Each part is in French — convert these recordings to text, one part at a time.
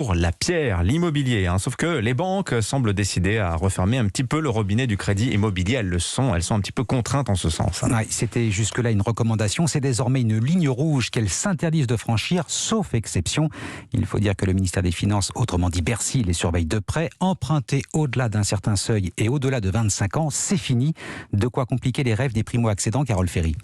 pour la pierre, l'immobilier. Sauf que les banques semblent décider à refermer un petit peu le robinet du crédit immobilier. Elles sont un petit peu contraintes en ce sens. Ouais, c'était jusque-là une recommandation. C'est désormais une ligne rouge qu'elles s'interdisent de franchir, sauf exception. Il faut dire que le ministère des Finances, autrement dit Bercy, les surveille de près. Emprunter au-delà d'un certain seuil et au-delà de 25 ans, c'est fini. De quoi compliquer les rêves des primo-accédants, Carole Ferry.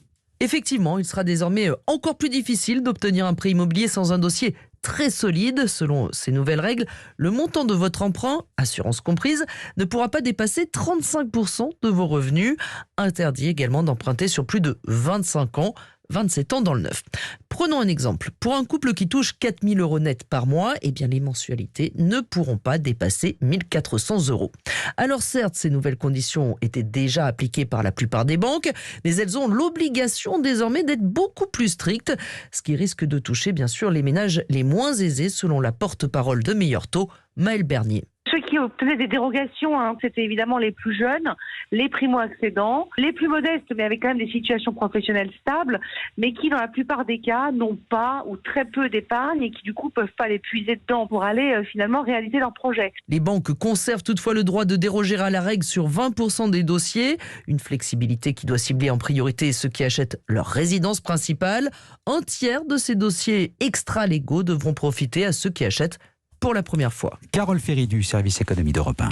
Effectivement, il sera désormais encore plus difficile d'obtenir un prêt immobilier sans un dossier très solide. Selon ces nouvelles règles, le montant de votre emprunt, assurance comprise, ne pourra pas dépasser 35% de vos revenus. Interdit également d'emprunter sur plus de 25 ans. 27 ans dans le neuf. Prenons un exemple. Pour un couple qui touche 4 000 € net par mois, les mensualités ne pourront pas dépasser 1 400 €. Alors certes, ces nouvelles conditions étaient déjà appliquées par la plupart des banques, mais elles ont l'obligation désormais d'être beaucoup plus strictes, ce qui risque de toucher bien sûr les ménages les moins aisés, selon la porte-parole de Meilleur Taux, Maëlle Bernier. Ceux qui obtenaient des dérogations, c'était évidemment les plus jeunes, les primo-accédants, les plus modestes, mais avec quand même des situations professionnelles stables, mais qui, dans la plupart des cas, n'ont pas ou très peu d'épargne et qui, du coup, peuvent pas les puiser dedans pour aller finalement réaliser leur projet. Les banques conservent toutefois le droit de déroger à la règle sur 20% des dossiers, une flexibilité qui doit cibler en priorité ceux qui achètent leur résidence principale. Un tiers de ces dossiers extra-légaux devront profiter à ceux qui achètent pour la première fois. Carole Ferry du service économie d'Europe 1.